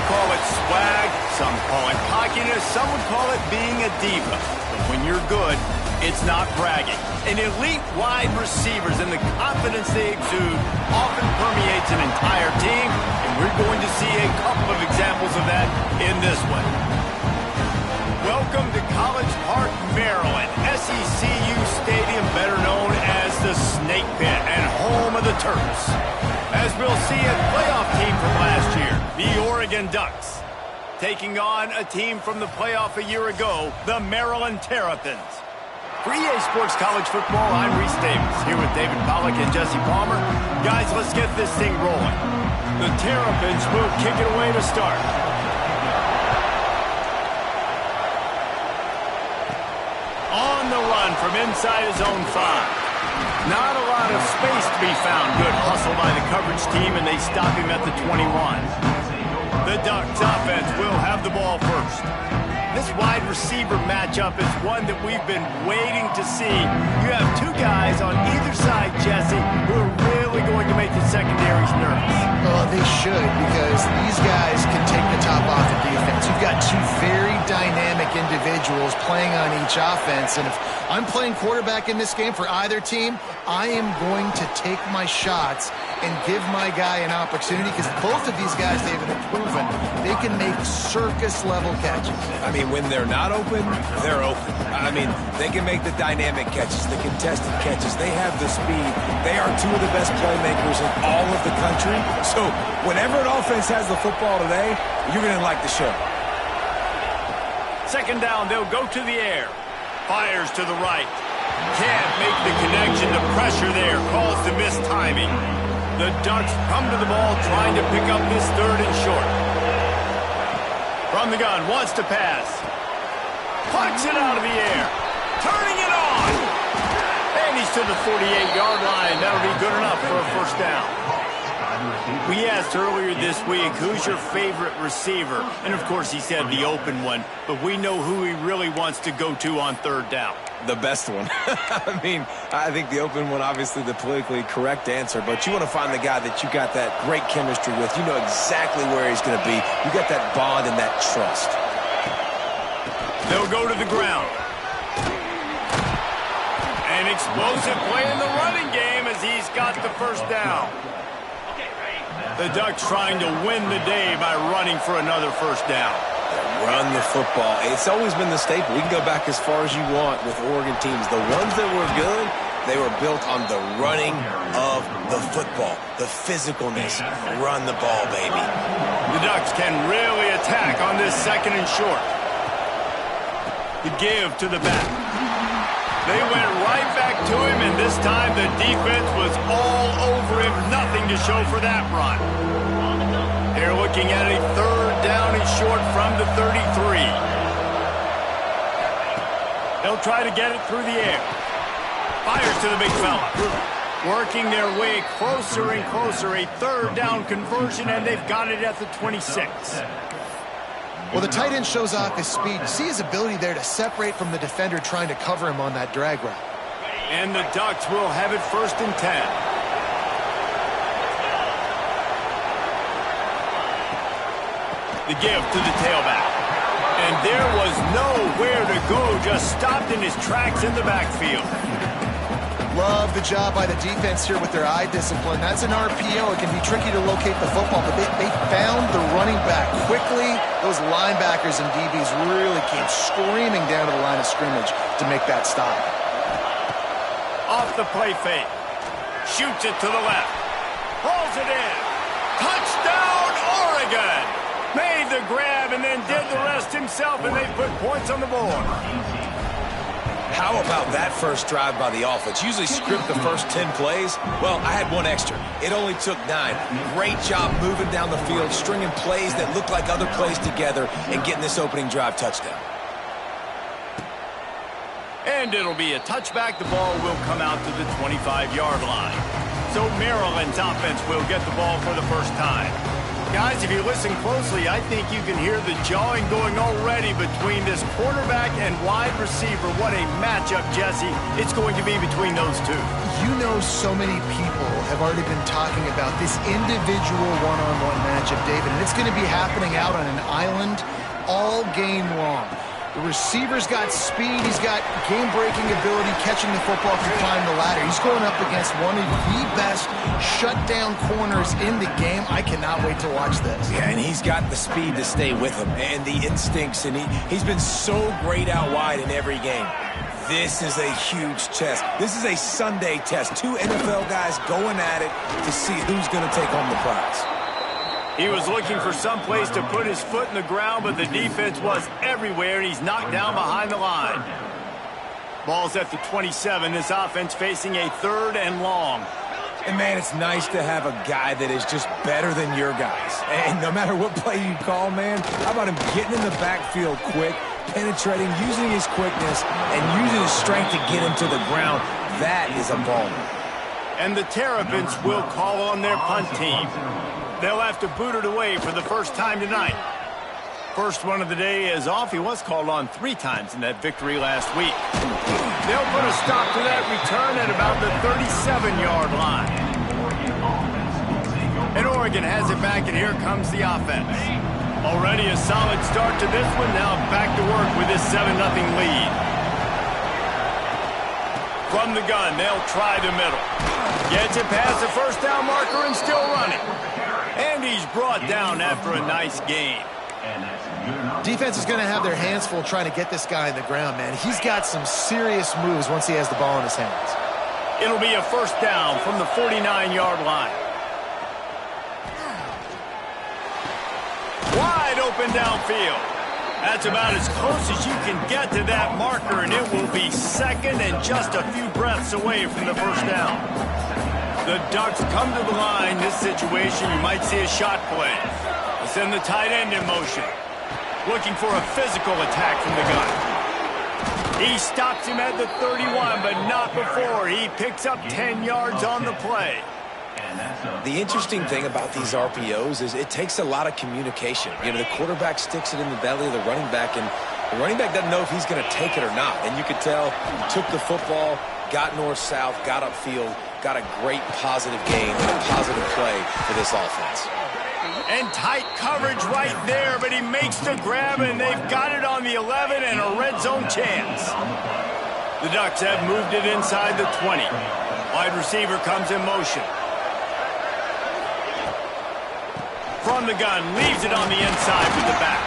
call it swag, some call it cockiness, some would call it being a diva. But when you're good, it's not bragging. An elite wide receivers and the confidence they exude often permeates an entire team, and we're going to see a couple of examples of that in this one. Welcome to College Park, Maryland, SECU Stadium, better known as the Snake Pit and home of the Terps. As we'll see, a playoff team from last year, the Oregon Ducks, taking on a team from the playoff a year ago, the Maryland Terrapins. For EA Sports College Football, I'm Reese Davis, here with David Pollack and Jesse Palmer. Guys, let's get this thing rolling. The Terrapins will kick it away to start. On the run from inside his own 5. Not a lot of space to be found. Good hustle by the coverage team, and they stop him at the 21. The Ducks offense will have the ball first. This wide receiver matchup is one that we've been waiting to see. You have two guys on either side, Jesse, who are really going to make the secondaries nervous. Well, they should, because these guys can take the top off the defense. You've got two very dynamic individuals playing on each offense, and if I'm playing quarterback in this game for either team, I am going to take my shots and give my guy an opportunity, because both of these guys, David, have proven they can make circus-level catches. I mean, when they're not open, they're open. I mean, they can make the dynamic catches, the contested catches. They have the speed. They are two of the best playmakers in all of the country. So whenever an offense has the football today, you're going to like the show. Second down, they'll go to the air. Fires to the right. Can't make the connection. The pressure there caused the missed timing. The Ducks come to the ball trying to pick up this third and short. From the gun, wants to pass. Plucks it out of the air. Turning it on. And he's to the 48-yard line. That'll be good enough for a first down. We asked earlier this week, who's your favorite receiver? And, of course, he said the open one. But we know who he really wants to go to on third down. The best one. I mean, I think the open one, obviously the politically correct answer, but you want to find the guy that you got that great chemistry with. You know exactly where he's going to be. You got that bond and that trust. They'll go to the ground. An explosive play in the running game as he's got the first down. The Ducks trying to win the day by running for another first down. Run the football. It's always been the staple. We can go back as far as you want with Oregon teams. The ones that were good, they were built on the running of the football, the physicalness. Run the ball, baby. The Ducks can really attack on this second and short. The give to the back. They went right back to him, and this time the defense was all over him. Nothing to show for that run. They're looking at a third down and short from the 33. They'll try to get it through the air. Fires to the big fella. Working their way closer and closer. A third down conversion, and they've got it at the 26. Well, the tight end shows off his speed. You see his ability there to separate from the defender trying to cover him on that drag route. And the Ducks will have it first and 10. The give to the tailback. And there was nowhere to go, just stopped in his tracks in the backfield. Love the job by the defense here with their eye discipline. That's an RPO. It can be tricky to locate the football, but they found the running back quickly. Those linebackers and DBs really came screaming down to the line of scrimmage to make that stop. Off the play fake. Shoots it to the left. Pulls it in. Touchdown, Oregon! Made the grab and then did the rest himself, and they put points on the board. How about that first drive by the offense? Usually script the first 10 plays. Well, I had one extra. It only took 9. Great job moving down the field, stringing plays that look like other plays together, and getting this opening drive touchdown. And it'll be a touchback. The ball will come out to the 25-yard line. So Maryland's offense will get the ball for the first time. Guys, if you listen closely, I think you can hear the jawing going already between this quarterback and wide receiver. What a matchup, Jesse, it's going to be between those two. You know so many people have already been talking about this individual one-on-one matchup, David, and it's going to be happening out on an island all game long. The receiver's got speed. He's got game-breaking ability, catching the football to climb the ladder. He's going up against one of the best shutdown corners in the game. I cannot wait to watch this. Yeah, and he's got the speed to stay with him and the instincts, and he's been so great out wide in every game. This is a huge test. This is a Sunday test. Two NFL guys going at it to see who's going to take home the prize. He was looking for some place to put his foot in the ground, but the defense was everywhere, and he's knocked down behind the line. Ball's at the 27. This offense facing a 3rd and long. And, man, it's nice to have a guy that is just better than your guys. And no matter what play you call, man, how about him getting in the backfield quick, penetrating, using his quickness, and using his strength to get him to the ground. That is a baller. And the Terrapins will call on their punt team. They'll have to boot it away for the first time tonight. First one of the day is off. He was called on 3 times in that victory last week. They'll put a stop to that return at about the 37-yard line. And Oregon has it back, and here comes the offense. Already a solid start to this one. Now back to work with this 7-0 lead. From the gun, they'll try the middle. Gets it past the first down marker and still running. And he's brought down after a nice gain. Defense is going to have their hands full trying to get this guy on the ground, man. He's got some serious moves once he has the ball in his hands. It'll be a first down from the 49-yard line. Wide open downfield. That's about as close as you can get to that marker, and it will be second and just a few breaths away from the first down. The Ducks come to the line. This situation, you might see a shot play. They send the tight end in motion. Looking for a physical attack from the gun. He stops him at the 31, but not before. He picks up 10 yards on the play. The interesting thing about these RPOs is it takes a lot of communication. You know, the quarterback sticks it in the belly of the running back, and the running back doesn't know if he's going to take it or not. And you could tell he took the football, got north-south, got upfield, got a great positive gain and a positive play for this offense. And tight coverage right there, but he makes the grab, and they've got it on the 11 and a red zone chance. The Ducks have moved it inside the 20. Wide receiver comes in motion. From the gun, leaves it on the inside with the back.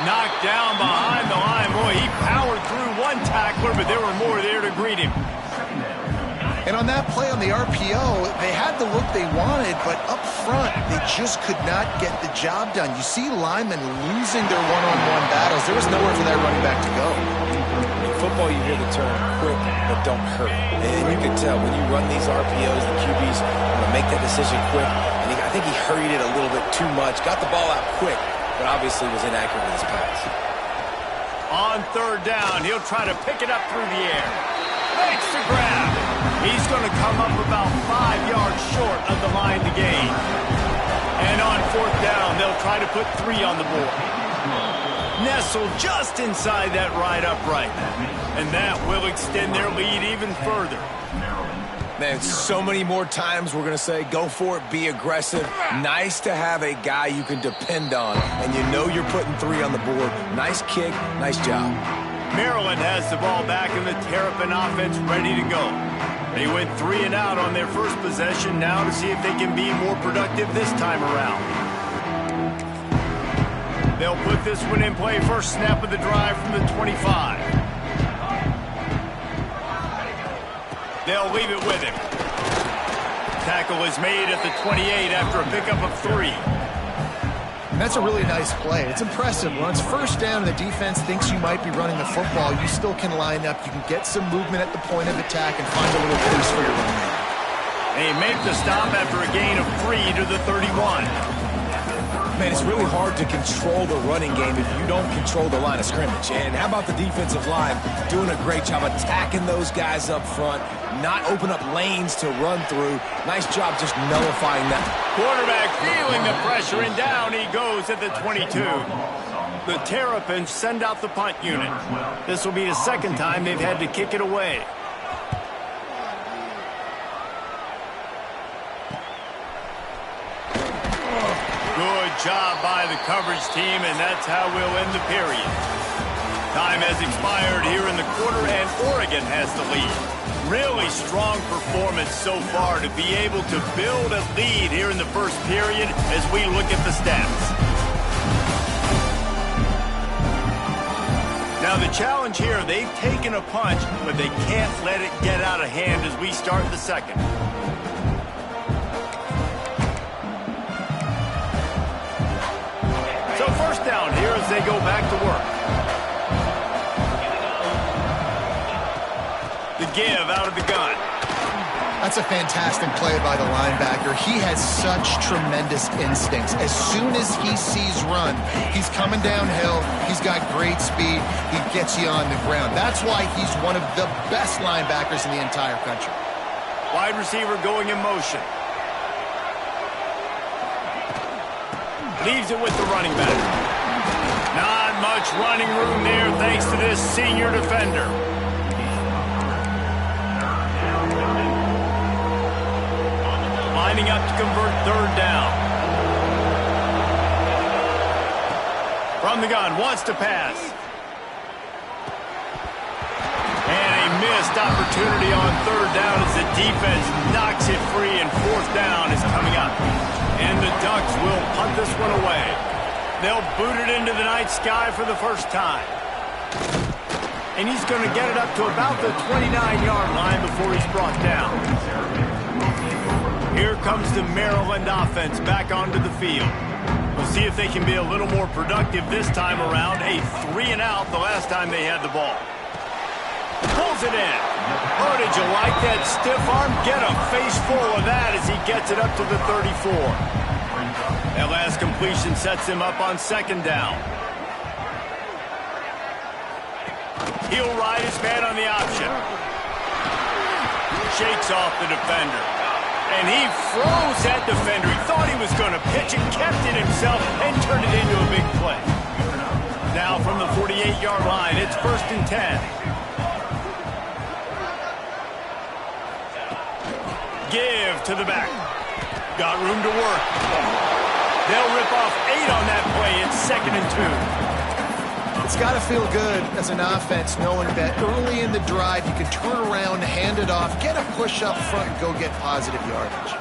Knocked down behind the line. Boy, he powered through one tackler, but there were more there to greet him. And on that play on the RPO, they had the look they wanted, but up front, they just could not get the job done. You see linemen losing their one-on-one battles. There was nowhere for that running back to go. In football, you hear the term quick, but don't hurt. And you can tell when you run these RPOs, the QBs want to make that decision quick. And I think he hurried it a little bit too much, got the ball out quick, but obviously was inaccurate with his pass. On 3rd down, he'll try to pick it up through the air. Makes the grab. He's going to come up about 5 yards short of the line to gain. And on 4th down, they'll try to put 3 on the board. Nestled just inside that right upright. And that will extend their lead even further. Man, so many more times we're going to say, go for it, be aggressive. Nice to have a guy you can depend on, and you know you're putting 3 on the board. Nice kick, nice job. Maryland has the ball back, and the Terrapin offense ready to go. They went 3 and out on their first possession, now to see if they can be more productive this time around. They'll put this one in play. First snap of the drive from the 25. They'll leave it with him. Tackle is made at the 28 after a pickup of 3. And that's a really nice play. It's impressive. When it's first down and the defense thinks you might be running the football, you still can line up. You can get some movement at the point of attack and find a little place for your running back. They make the stop after a gain of 3 to the 31. Man, it's really hard to control the running game if you don't control the line of scrimmage. And how about the defensive line doing a great job attacking those guys up front, not open up lanes to run through. Nice job just nullifying that. Quarterback feeling the pressure, and down he goes at the 22. The Terrapins send out the punt unit. This will be the second time they've had to kick it away. job by the coverage team, and that's how we'll end the period. Time has expired here in the quarter, and Oregon has the lead. Really strong performance so far to be able to build a lead here in the first period as we look at the stats. Now the challenge here, they've taken a punch, but they can't let it get out of hand as we start the second. So first down here as they go back to work. The give out of the gun. That's a fantastic play by the linebacker. He has such tremendous instincts. As soon as he sees run, he's coming downhill. He's got great speed. He gets you on the ground. That's why he's one of the best linebackers in the entire country. Wide receiver going in motion. Leaves it with the running back. Not much running room there thanks to this senior defender. Lining up to convert third down. From the gun, wants to pass. And a missed opportunity on third down as the defense knocks it free, and fourth down is coming up. And the Ducks will punt this one away. They'll boot it into the night sky for the first time. And he's going to get it up to about the 29-yard line before he's brought down. Here comes the Maryland offense back onto the field. We'll see if they can be a little more productive this time around. A 3-and-out the last time they had the ball. Pulls it in. Oh, did you like that stiff arm? Get a face full of that as he gets it up to the 34. That last completion sets him up on second down. He'll ride his man on the option. Shakes off the defender. And he froze that defender. He thought he was going to pitch it, kept it himself, and turned it into a big play. Now from the 48-yard line, it's 1st and 10. Give to the back. Got room to work. They'll rip off 8 on that play. It's 2nd and 2. It's got to feel good as an offense knowing that early in the drive you can turn around, hand it off, get a push up front, and go get positive yardage.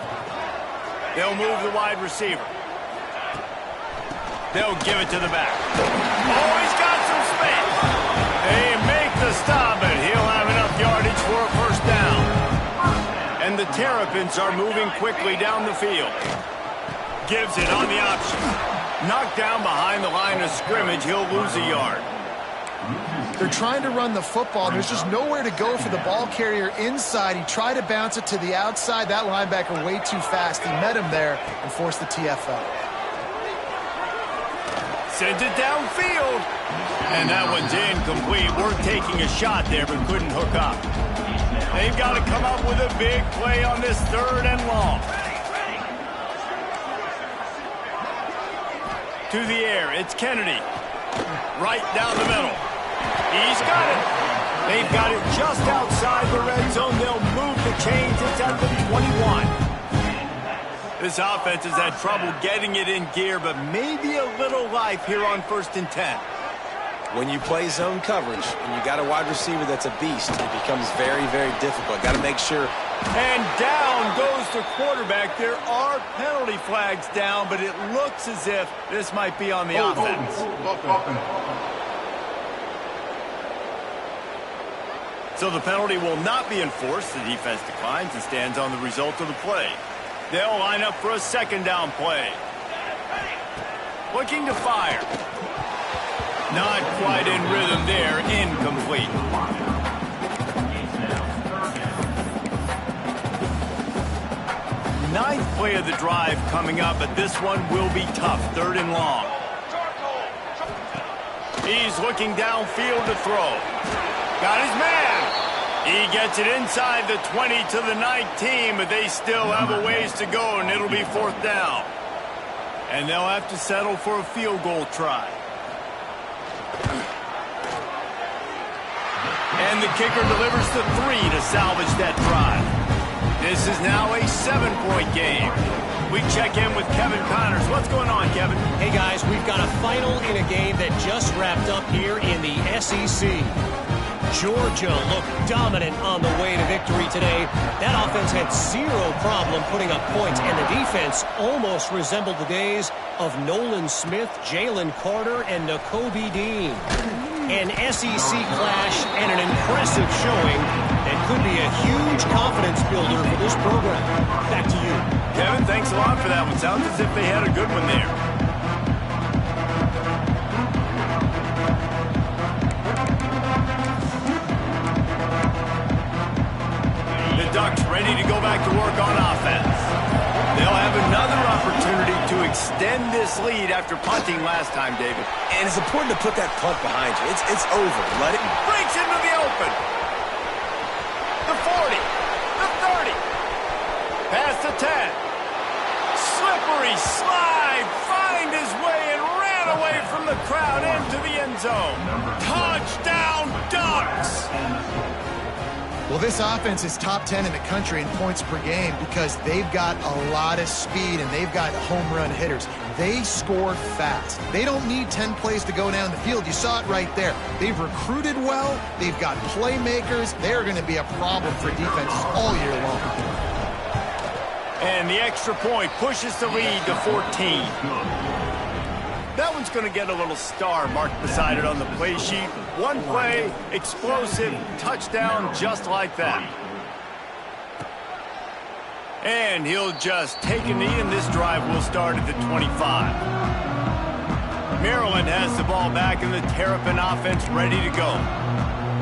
They'll move the wide receiver. They'll give it to the back. Oh, he's got some space. They make the stop, but he'll have enough yardage for a first down. And the Terrapins are moving quickly down the field. Gives it on the option. Knocked down behind the line of scrimmage, he'll lose a yard. They're trying to run the football. There's just nowhere to go for the ball carrier inside. He tried to bounce it to the outside. That linebacker way too fast. He met him there and forced the TFL. Sends it downfield. And that one's incomplete. Worth taking a shot there, but couldn't hook up. They've got to come up with a big play on this 3rd and long. To the air, it's Kennedy. Right down the middle. He's got it. They've got it just outside the red zone. They'll move the chains. It's at the 21. This offense has had trouble getting it in gear, but maybe a little life here on 1st and 10. When you play zone coverage and you got a wide receiver that's a beast, it becomes very, very difficult. Got to make sure. And down goes the quarterback. There are penalty flags down, but it looks as if this might be on the offense. So the penalty will not be enforced. The defense declines and stands on the result of the play. They'll line up for a 2nd down play. Looking to fire. Not quite in rhythm there. Incomplete. Ninth play of the drive coming up, but this one will be tough. 3rd and long. He's looking downfield to throw. Got his man. He gets it inside the 20 to the 19, but they still have a ways to go, and it'll be 4th down. And they'll have to settle for a field goal try. And the kicker delivers the 3 to salvage that drive. This is now a 7-point game. We check in with Kevin Connors. What's going on, Kevin? Hey, guys, we've got a final in a game that just wrapped up here in the SEC. Georgia looked dominant on the way to victory today. That offense had zero problem putting up points, and the defense almost resembled the days of Nolan Smith, Jalen Carter, and Nakobe Dean. An SEC clash and an impressive showing that could be a huge confidence builder for this program. Back to you. Kevin, thanks a lot for that one. Sounds as if they had a good one there. The Ducks ready to go back to work on offense. They'll have another opportunity to extend this lead after punting last time, David. And it's important to put that punt behind you. It's over. Let it... Breaks into the open. The 40. The 30. Past the 10. Slippery slide. Find his way and ran away from the crowd into the end zone. Touchdown, Ducks! Well, this offense is top 10 in the country in points per game because they've got a lot of speed and they've got home run hitters. They score fast. They don't need 10 plays to go down the field. You saw it right there. They've recruited well. They've got playmakers. They're going to be a problem for defenses all year long. And the extra point pushes the lead to 14. That one's going to get a little star marked beside it on the play sheet. One play, explosive, touchdown, just like that. And he'll just take a knee, and this drive will start at the 25. Maryland has the ball back, and the Terrapin offense ready to go.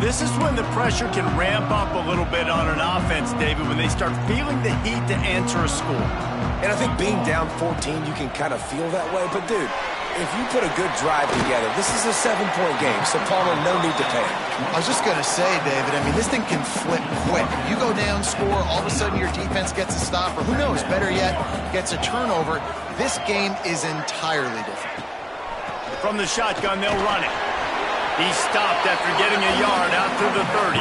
This is when the pressure can ramp up a little bit on an offense, David, when they start feeling the heat to answer a score. And I think being down 14, you can kind of feel that way. But, dude, if you put a good drive together, this is a 7-point game, so Palmer, no need to panic. I was just going to say, David, I mean, this thing can flip quick. You go down, score, all of a sudden your defense gets a stop, or who knows, better yet, gets a turnover. This game is entirely different. From the shotgun, they'll run it. He stopped after getting a yard out to the 30.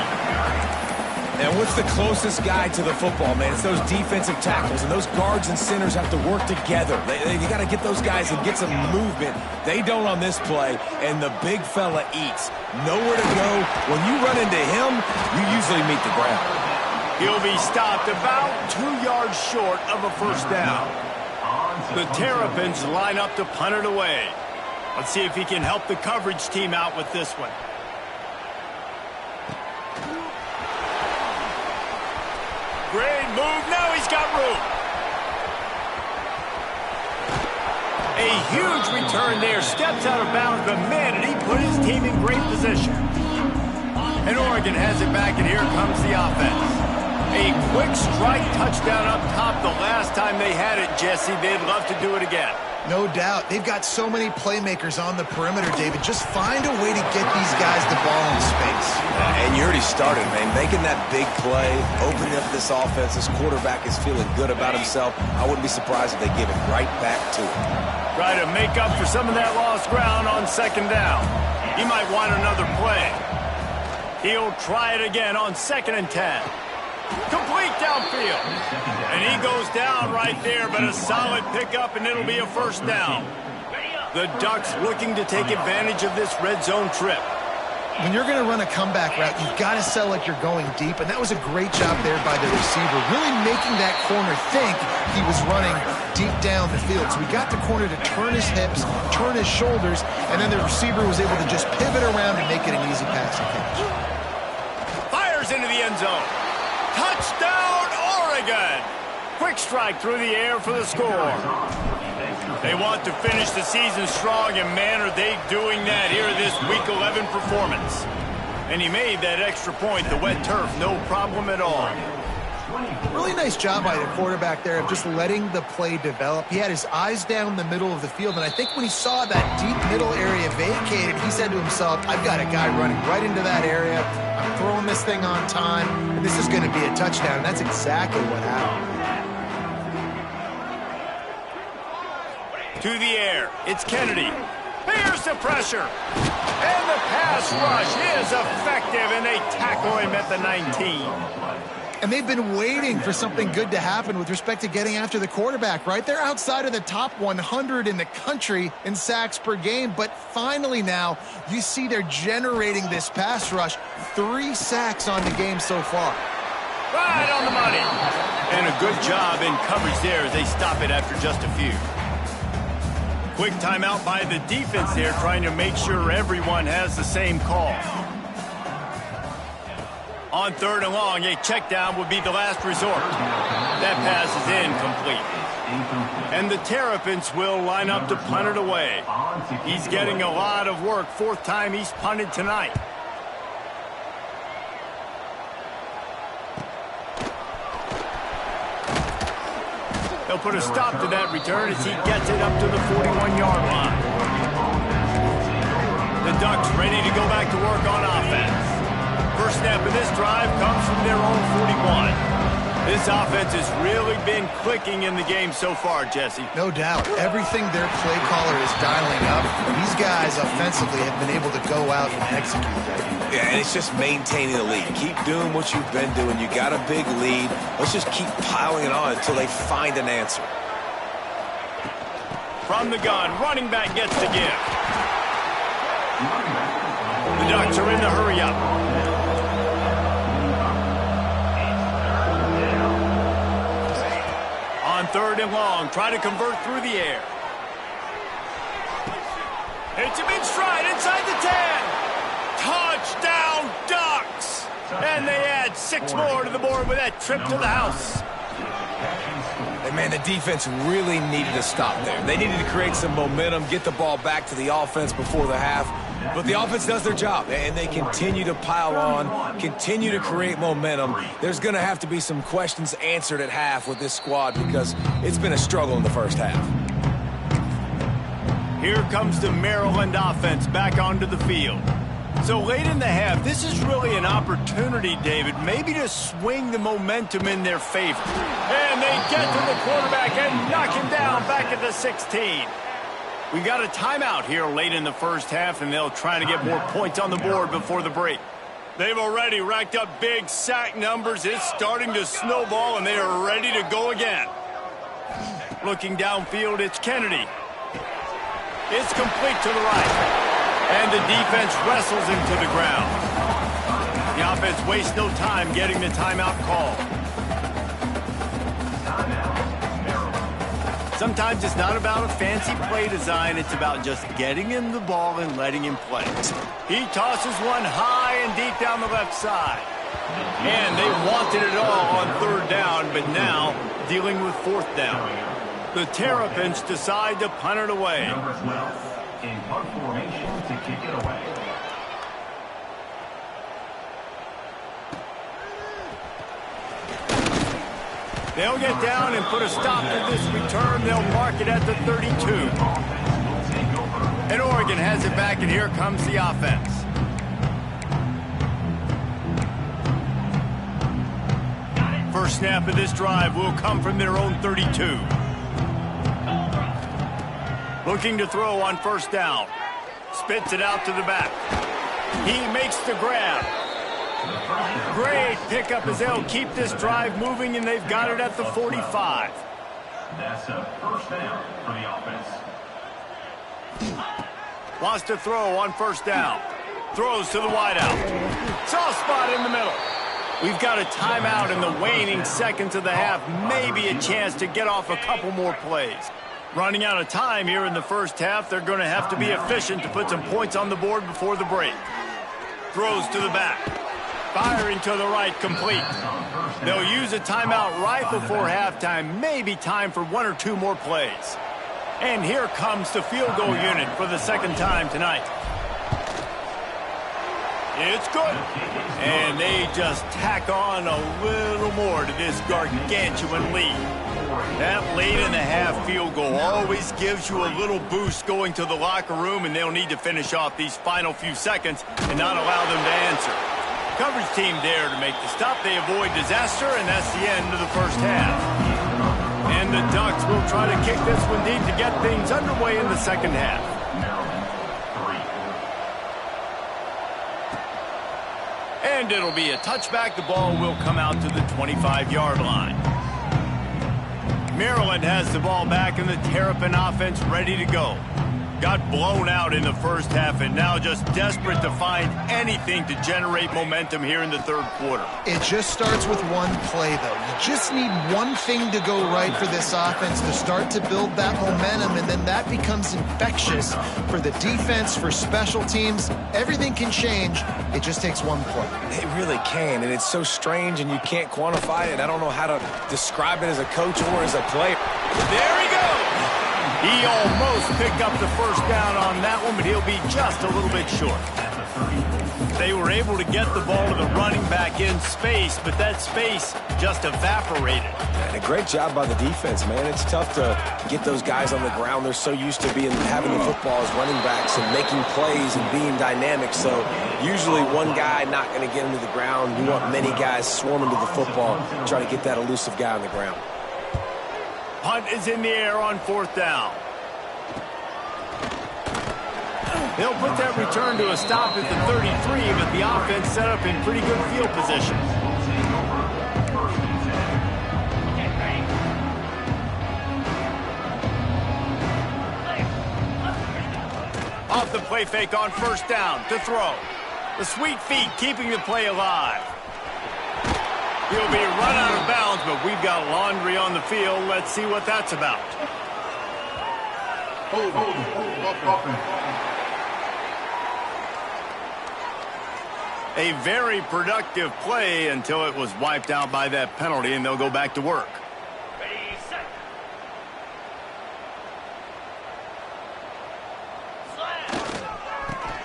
And what's the closest guy to the football, man? It's those defensive tackles, and those guards and centers have to work together. You got to get those guys and get some movement. They don't on this play, and the big fella eats. Nowhere to go. When you run into him, you usually meet the ground. He'll be stopped about 2 yards short of a first down. The Terrapins line up to punt it away. Let's see if he can help the coverage team out with this one. Great move. Now he's got room. A huge return there. Steps out of bounds, but man, did he put his team in great position. And Oregon has it back, and here comes the offense. A quick strike touchdown up top the last time they had it, Jesse. They'd love to do it again. No doubt. They've got so many playmakers on the perimeter, David. Just find a way to get these guys the ball in space. And you already started, man. Making that big play, opening up this offense. This quarterback is feeling good about himself. I wouldn't be surprised if they give it right back to him. Try to make up for some of that lost ground on second down. He might want another play. He'll try it again on 2nd and 10. Complete downfield. And he goes down right there, but a solid pickup, and it'll be a first down. The Ducks looking to take advantage of this red zone trip. When you're going to run a comeback route, you've got to sell like you're going deep, and that was a great job there by the receiver, really making that corner think he was running deep down the field. So we got the corner to turn his hips, turn his shoulders, and then the receiver was able to just pivot around and make it an easy pass and catch. Fires into the end zone. Touchdown, Oregon! Quick strike through the air for the score. They want to finish the season strong, and man, are they doing that here in this Week 11 performance. And he made that extra point, the wet turf, no problem at all. Really nice job by the quarterback there of just letting the play develop. He had his eyes down the middle of the field, and I think when he saw that deep middle area vacated, he said to himself, I've got a guy running right into that area. I'm throwing this thing on time, and this is going to be a touchdown. And that's exactly what happened. To the air, it's Kennedy. Here's the pressure. And the pass rush is effective, and they tackle him at the 19. And they've been waiting for something good to happen with respect to getting after the quarterback, right? They're outside of the top 100 in the country in sacks per game, but finally now you see they're generating this pass rush. 3 sacks on the game so far. Right on the money. And a good job in coverage there as they stop it after just a few. Quick timeout by the defense there, trying to make sure everyone has the same call. On 3rd and long, a check down would be the last resort. That pass is incomplete. And the Terrapins will line up to punt it away. He's getting a lot of work. 4th time he's punted tonight. They'll put a stop to that return as he gets it up to the 41-yard line. The Ducks ready to go back to work on offense. First snap of this drive comes from their own 41. This offense has really been clicking in the game so far, Jesse. No doubt. Everything their play caller is dialing up, these guys offensively have been able to go out and execute that. Yeah, and it's just maintaining the lead. Keep doing what you've been doing. You got a big lead. Let's just keep piling it on until they find an answer. From the gun, running back gets the give. The Ducks are in the hurry-up. On 3rd and long, try to convert through the air. It's him in stride inside the 10. Touchdown, Ducks! And they add 6 more to the board with that trip to the house. And man, the defense really needed to stop there. They needed to create some momentum, get the ball back to the offense before the half. But the offense does their job, and they continue to pile on, continue to create momentum. There's going to have to be some questions answered at half with this squad because it's been a struggle in the first half. Here comes the Maryland offense back onto the field. So late in the half, this is really an opportunity, David, maybe to swing the momentum in their favor. And they get to the quarterback and knock him down back at the 16. We got a timeout here late in the first half, and they'll try to get more points on the board before the break. They've already racked up big sack numbers. It's starting to snowball, and they are ready to go again. Looking downfield, it's Kennedy. It's complete to the right. And the defense wrestles him to the ground. The offense wastes no time getting the timeout call. Sometimes it's not about a fancy play design. It's about just getting him the ball and letting him play. He tosses one high and deep down the left side. And they wanted it all on 3rd down, but now dealing with 4th down. The Terrapins decide to punt it away. In punt formation to kick it away. They'll get down and put a stop to this return. They'll mark it at the 32. And Oregon has it back, and here comes the offense. First snap of this drive will come from their own 32. Looking to throw on 1st down. Spits it out to the back. He makes the grab. Great pickup as they'll keep this drive moving, and they've got it at the 45. That's a 1st down for the offense. Wants to throw on 1st down. Throws to the wideout. Soft spot in the middle. We've got a timeout in the waning seconds of the half. Maybe a chance to get off a couple more plays. Running out of time here in the first half. They're going to have to be efficient to put some points on the board before the break. Throws to the back. Firing to the right, complete. They'll use a timeout right before halftime. Maybe time for 1 or 2 more plays. And here comes the field goal unit for the 2nd time tonight. It's good. And they just tack on a little more to this gargantuan lead. That late in the half field goal always gives you a little boost going to the locker room, and they'll need to finish off these final few seconds and not allow them to answer. Coverage team there to make the stop. They avoid disaster, and that's the end of the first half. And the Ducks will try to kick this one deep to get things underway in the second half. And it'll be a touchback. The ball will come out to the 25-yard line. Maryland has the ball back and the Terrapin offense ready to go. Got blown out in the first half and now just desperate to find anything to generate momentum here in the third quarter. It just starts with one play, though. You just need one thing to go right for this offense to start to build that momentum, and then that becomes infectious for the defense, for special teams. Everything can change. It just takes one play. It really can, and it's so strange, and you can't quantify it. I don't know how to describe it as a coach or as a player. There he goes! He almost picked up the first down on that one, but he'll be just a little bit short. They were able to get the ball to the running back in space, but that space just evaporated. And a great job by the defense, man. It's tough to get those guys on the ground. They're so used to having the football as running backs and making plays and being dynamic. So usually one guy not going to get him to the ground. You want many guys swarming to the football, trying to get that elusive guy on the ground. Punt is in the air on fourth down. They'll put that return to a stop at the 33, but the offense set up in pretty good field position. Off the play fake on first down to throw. The sweet feet keeping the play alive. He'll be run out of bounds, but we've got laundry on the field. Let's see what that's about. A very productive play until it was wiped out by that penalty, and they'll go back to work.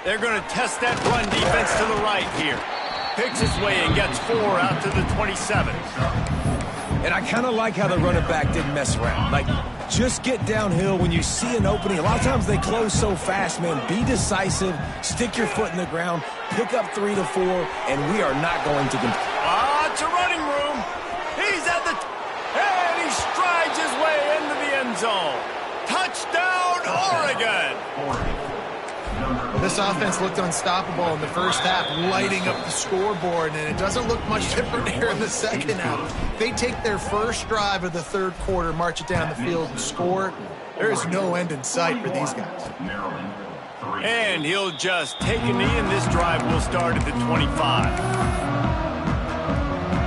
They're going to test that run defense to the right here. Picks his way and gets 4 out to the 27. And I kind of like how the running back didn't mess around. Like, just get downhill when you see an opening. A lot of times they close so fast, man. Be decisive, stick your foot in the ground, pick up 3 to 4, and we are not going to compete. It's a running room. He's at the... and he strides his way into the end zone. Touchdown, Oregon! This offense looked unstoppable in the first half, lighting up the scoreboard, and it doesn't look much different here in the second half. They take their first drive of the third quarter, march it down the field, and score. There is no end in sight for these guys. And he'll just take a knee, and this drive will start at the 25.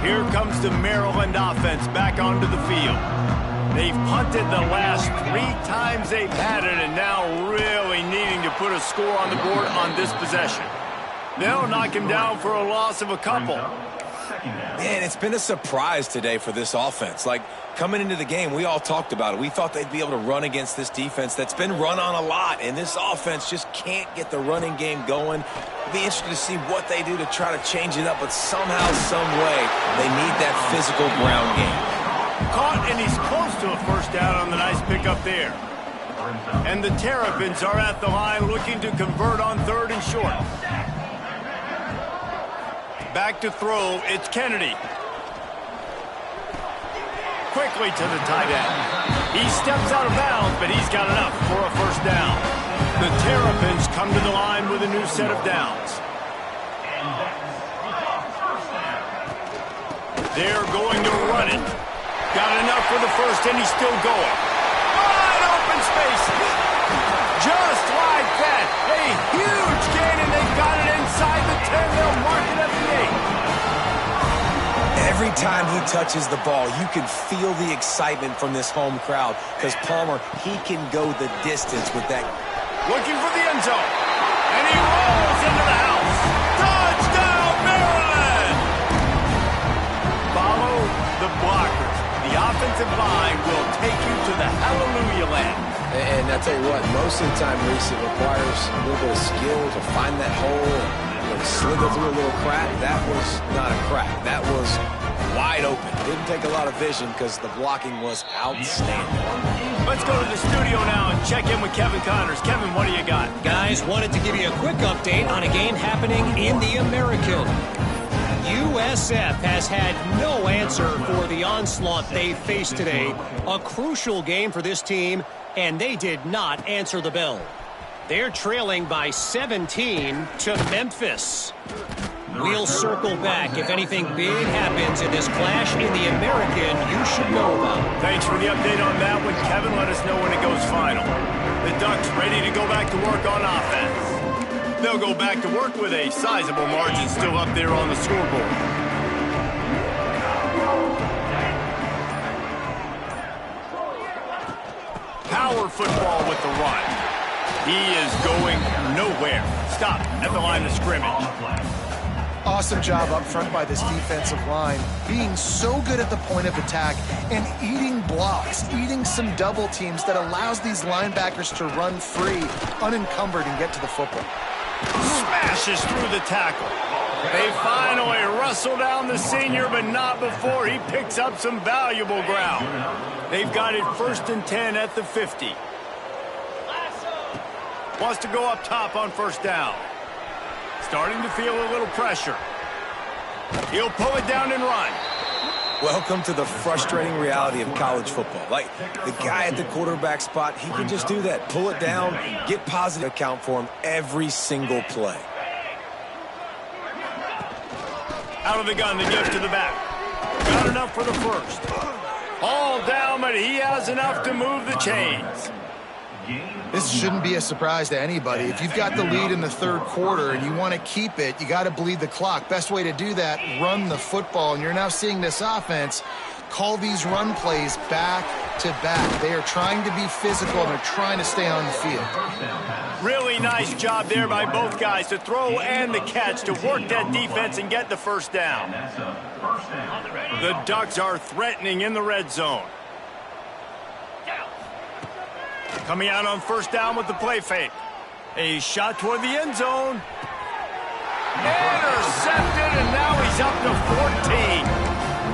Here comes the Maryland offense back onto the field. They've punted the last 3 times they've had it, and now really needing to put a score on the board on this possession. They'll knock him down for a loss of a couple. Man, it's been a surprise today for this offense. Like, coming into the game, we all talked about it. We thought they'd be able to run against this defense that's been run on a lot, and this offense just can't get the running game going. It'll be interesting to see what they do to try to change it up, but somehow, some way, they need that physical ground game. Caught, and he's close to a first down on the nice pickup there. And the Terrapins are at the line looking to convert on 3rd and short. Back to throw, it's Kennedy. Quickly to the tight end. He steps out of bounds, but he's got enough for a first down. The Terrapins come to the line with a new set of downs. They're going to run it. Got enough for the first, and he's still going. Wide open space. Just like that. A huge gain, and they got it inside the 10. They'll mark it at the 8. Every time he touches the ball, you can feel the excitement from this home crowd because Palmer, he can go the distance with that. Looking for the end zone. And he rolls into the house. Touchdown, Maryland! Follow the blockers. The offensive line will take you to the hallelujah land. And I tell you what, most of the time, Reese, it requires a little bit of skill to find that hole and slither through a little crack. That was not a crack. That was wide open. Didn't take a lot of vision because the blocking was outstanding. Let's go to the studio now and check in with Kevin Connors. Kevin, what do you got? Guys, wanted to give you a quick update on a game happening in the American. USF has had no answer for the onslaught they faced today. A crucial game for this team, and they did not answer the bell. They're trailing by 17 to Memphis. We'll circle back if anything big happens in this clash in the American you should know about. Thanks for the update on that one, Kevin. Let us know when it goes final. The Ducks ready to go back to work on offense. They'll go back to work with a sizable margin still up there on the scoreboard. Power football with the run. He is going nowhere. Stop at the line of scrimmage. Awesome job up front by this defensive line, being so good at the point of attack and eating blocks, eating some double teams that allows these linebackers to run free, unencumbered, and get to the football. Smashes through the tackle. They finally wrestle down the senior, but not before he picks up some valuable ground. They've got it 1st and 10 at the 50. Wants to go up top on 1st down. Starting to feel a little pressure. He'll pull it down and run. Welcome to the frustrating reality of college football. Like, the guy at the quarterback spot, he can just do that. Pull it down, get positive account for him every single play. Out of the gun, the give to the back. Got enough for the 1st. All down, but he has enough to move the chains. This shouldn't be a surprise to anybody. If you've got the lead in the 3rd quarter and you want to keep it, you got to bleed the clock. Best way to do that, run the football. And you're now seeing this offense call these run plays back to back. They are trying to be physical and they're trying to stay on the field. Really nice job there by both guys to throw and the catch to work that defense and get the 1st down. The Ducks are threatening in the red zone. Coming out on 1st down with the play fake. A shot toward the end zone. Intercepted, and now he's up to 14.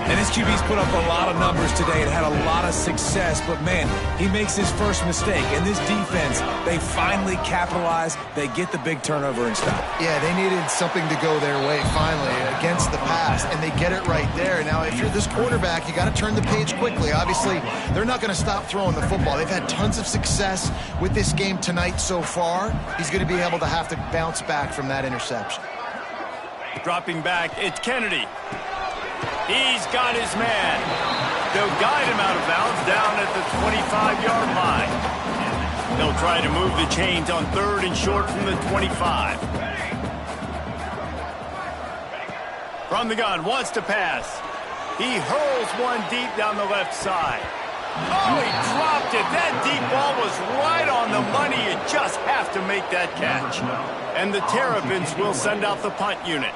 And this QB's put up a lot of numbers today and had a lot of success, but man, he makes his first mistake. And this defense, they finally capitalize. They get the big turnover and stop. Yeah, they needed something to go their way finally against the pass, and they get it right there. Now, if you're this quarterback, you got to turn the page quickly. Obviously, they're not going to stop throwing the football. They've had tons of success with this game tonight so far. He's going to be able to have to bounce back from that interception. Dropping back, it's Kennedy. He's got his man. They'll guide him out of bounds down at the 25-yard line. They'll try to move the chains on 3rd and short from the 25. From the gun, wants to pass. He hurls one deep down the left side. Oh, he dropped it. That deep ball was right on the money. You just have to make that catch. And the Terrapins will send out the punt unit.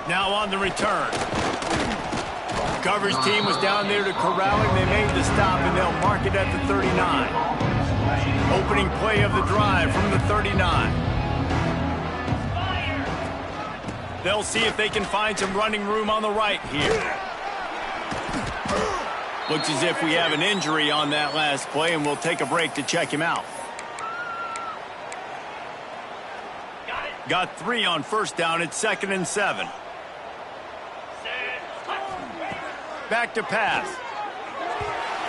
Now on the return. The coverage team was down there to corral him. They made the stop, and they'll mark it at the 39. Opening play of the drive from the 39. They'll see if they can find some running room on the right here. Looks as if we have an injury on that last play, and we'll take a break to check him out. Got 3 on 1st down. It's 2nd and 7. Back to pass.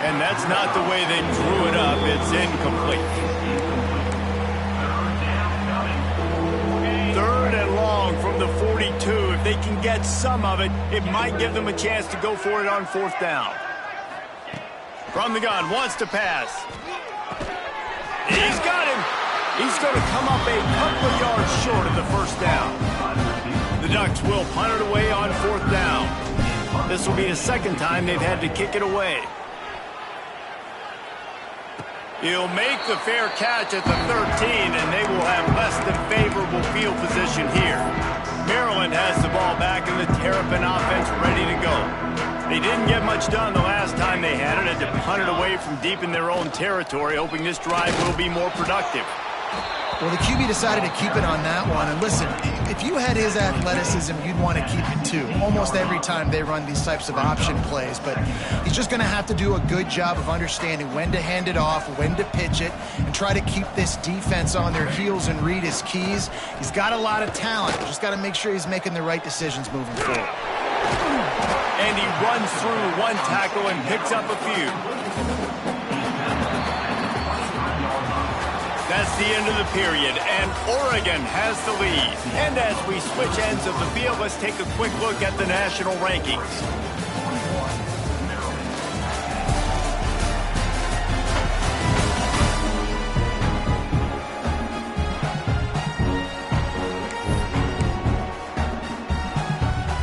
And that's not the way they drew it up. It's incomplete. 3rd and long from the 42. If they can get some of it, it might give them a chance to go for it on 4th down. From the gun, wants to pass. He's got him. He's going to come up a couple of yards short of the 1st down. The Ducks will punt it away on 4th down. This will be the 2nd time they've had to kick it away. He'll make the fair catch at the 13, and they will have less than favorable field position here. Maryland has the ball back, and the Terrapin offense ready to go. They didn't get much done the last time they had it, had to punt it away from deep in their own territory, hoping this drive will be more productive. Well, the QB decided to keep it on that one. And listen, if you had his athleticism, you'd want to keep it too. Almost every time they run these types of option plays. But he's just going to have to do a good job of understanding when to hand it off, when to pitch it, and try to keep this defense on their heels and read his keys. He's got a lot of talent. Just got to make sure he's making the right decisions moving forward. And he runs through one tackle and picks up a few. That's the end of the period, and Oregon has the lead. And as we switch ends of the field, let's take a quick look at the national rankings.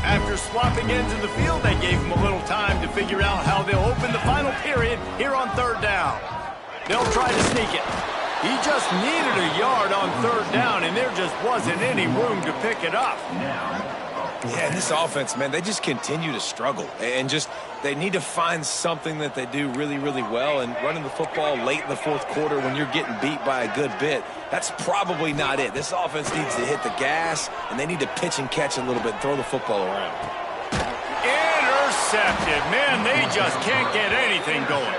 After swapping ends in the field, they gave them a little time to figure out how they'll open the final period here on third down. They'll try to sneak it. He just needed a yard on third down, and there just wasn't any room to pick it up. Yeah, and this offense, man, they just continue to struggle. And they need to find something that they do really, really well. And running the football late in the fourth quarter when you're getting beat by a good bit, that's probably not it. This offense needs to hit the gas, and they need to pitch and catch a little bit and throw the football around. Intercepted. Man, they just can't get anything going.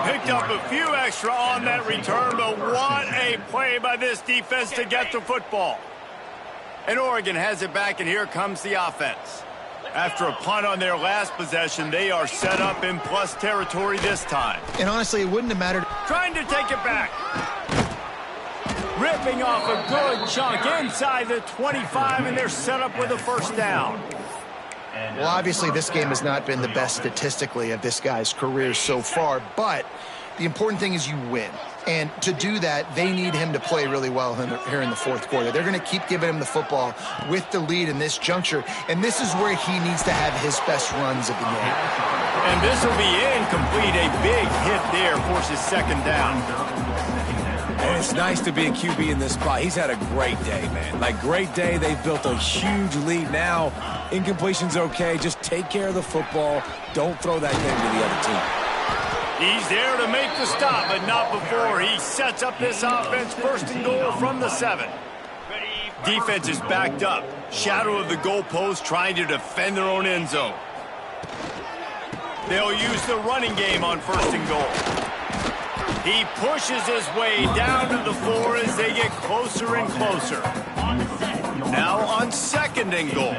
Picked up a few extra on that return, but what a play by this defense to get the football. And Oregon has it back, and here comes the offense. After a punt on their last possession, they are set up in plus territory this time. And honestly, it wouldn't have mattered. Trying to take it back. Ripping off a good chunk inside the 25, and they're set up with a first down. Well, obviously, this game has not been the best statistically of this guy's career so far, but the important thing is you win. And to do that, they need him to play really well here in the fourth quarter. They're going to keep giving him the football with the lead in this juncture, and this is where he needs to have his best runs of the game. And this will be incomplete. A big hit there forces second down. And it's nice to be a QB in this spot. He's had a great day, man. Like, great day. They've built a huge lead now. Incompletion's okay. Just take care of the football. Don't throw that thing to the other team. He's there to make the stop, but not before. He sets up this offense first and goal from the 7. Defense is backed up. Shadow of the goalpost trying to defend their own end zone. They'll use the running game on first and goal. He pushes his way down to the 4 as they get closer and closer. Now on second and goal.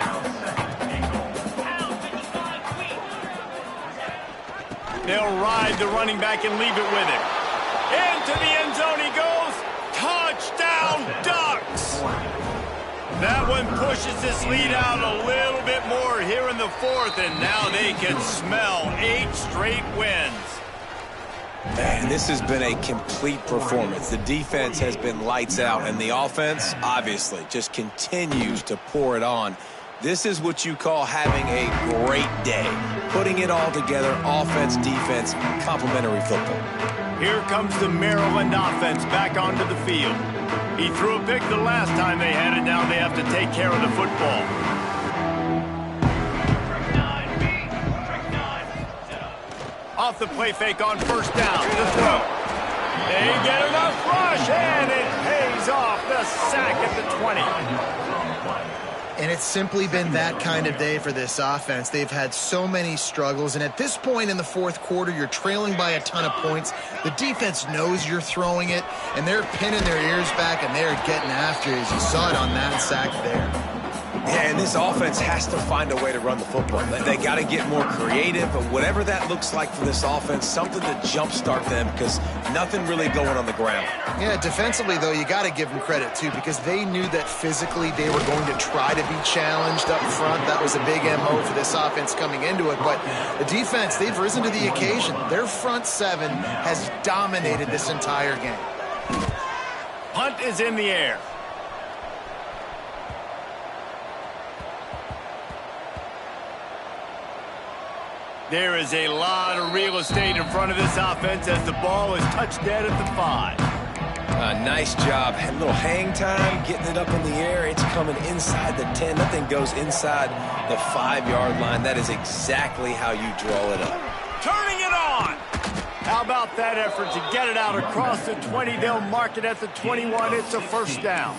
They'll ride the running back and leave it with him. Into the end zone he goes. Touchdown, Ducks! That one pushes this lead out a little bit more here in the 4th, and now they can smell 8 straight wins. Man, this has been a complete performance. The defense has been lights out, and the offense, obviously, just continues to pour it on. This is what you call having a great day. Putting it all together, offense, defense, complementary football. Here comes the Maryland offense back onto the field. He threw a pick the last time they had it. Now they have to take care of the football. Off the play fake on first down. The throw. They get enough rush, and it pays off. The sack at the 20. And it's simply been that kind of day for this offense. They've had so many struggles, and at this point in the fourth quarter, you're trailing by a ton of points. The defense knows you're throwing it, and they're pinning their ears back, and they're getting after it, as you saw it on that sack there. Yeah, and this offense has to find a way to run the football. They got to get more creative, but whatever that looks like for this offense, something to jumpstart them, because nothing really going on the ground. Yeah, defensively, though, you got to give them credit, too, because they knew that physically they were going to try to be challenged up front. That was a big MO for this offense coming into it, but the defense, they've risen to the occasion. Their front 7 has dominated this entire game. Punt is in the air. There is a lot of real estate in front of this offense as the ball is touched dead at the 5. Nice job. A little hang time, getting it up in the air. It's coming inside the 10. Nothing goes inside the 5-yard line. That is exactly how you draw it up. Turning it on. How about that effort to get it out across the 20? They'll mark it at the 21. It's a first down.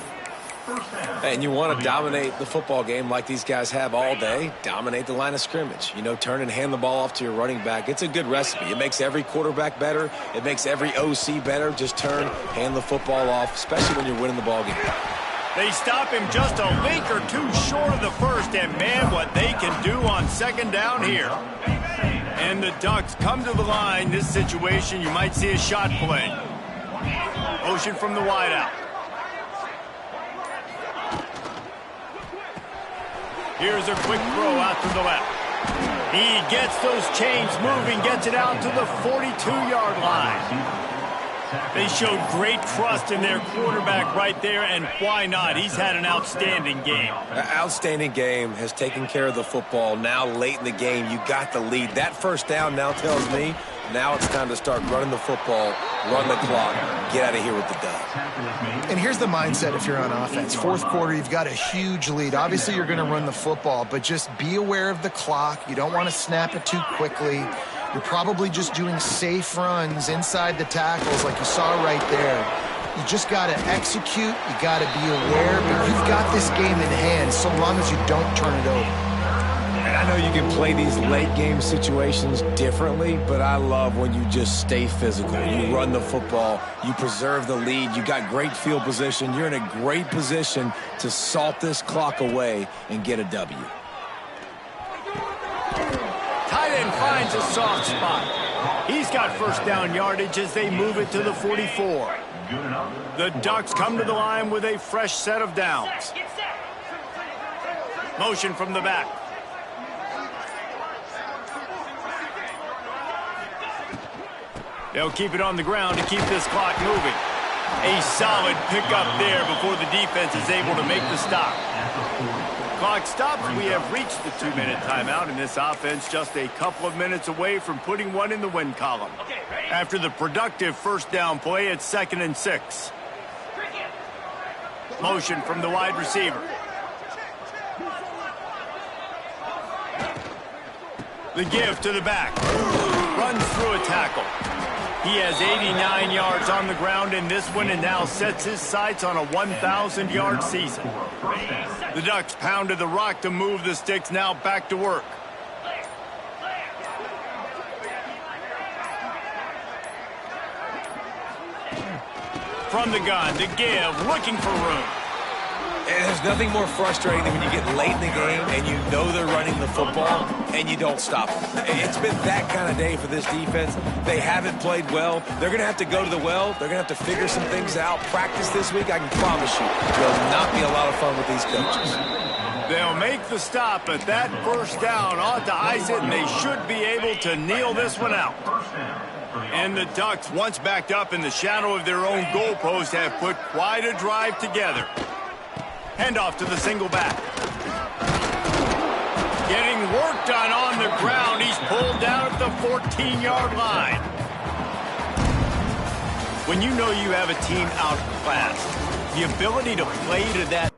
And you want to dominate the football game like these guys have all day. Dominate the line of scrimmage. You know, turn and hand the ball off to your running back. It's a good recipe. It makes every quarterback better. It makes every OC better. Just turn, hand the football off, especially when you're winning the ball game. They stop him just a link or two short of the first, and man, what they can do on second down here. And the Ducks come to the line. This situation, you might see a shot play. Motion from the wideout. Here's a quick throw out to the left. He gets those chains moving, gets it out to the 42-yard line. They showed great trust in their quarterback right there, and why not? He's had an outstanding game. An outstanding game, has taken care of the football. Now late in the game, you got the lead. That first down now tells me now it's time to start running the football, run the clock, get out of here with the dub. And here's the mindset if you're on offense. Fourth quarter, you've got a huge lead. Obviously, you're going to run the football, but just be aware of the clock. You don't want to snap it too quickly. You're probably just doing safe runs inside the tackles like you saw right there. You just got to execute. You got to be aware, but you've got this game in hand so long as you don't turn it over. And I know you can play these late game situations differently, but I love when you just stay physical. You run the football, you preserve the lead, you got great field position, you're in a great position to salt this clock away and get a W. Tight end finds a soft spot. He's got first down yardage as they move it to the 44. The Ducks come to the line with a fresh set of downs. Motion from the back. They'll keep it on the ground to keep this clock moving. A solid pickup there before the defense is able to make the stop. Clock stops. We have reached the 2-minute timeout, and this offense just a couple of minutes away from putting one in the win column. After the productive first down play, it's 2nd and 6. Motion from the wide receiver. The give to the back. Runs through a tackle. He has 89 yards on the ground in this one and now sets his sights on a 1,000-yard season. The Ducks pounded the rock to move the sticks, now back to work. From the gun, the give, looking for room. And there's nothing more frustrating than when you get late in the game and you know they're running the football and you don't stop them. It's been that kind of day for this defense. They haven't played well. They're going to have to go to the well. They're going to have to figure some things out. Practice this week, I can promise you, will not be a lot of fun with these coaches. They'll make the stop, but that first down ought to ice it, and they should be able to kneel this one out. And the Ducks, once backed up in the shadow of their own goalpost, have put quite a drive together. Handoff to the single back. Getting work done on the ground. He's pulled down at the 14-yard line. When you know you have a team outclassed, the ability to play to that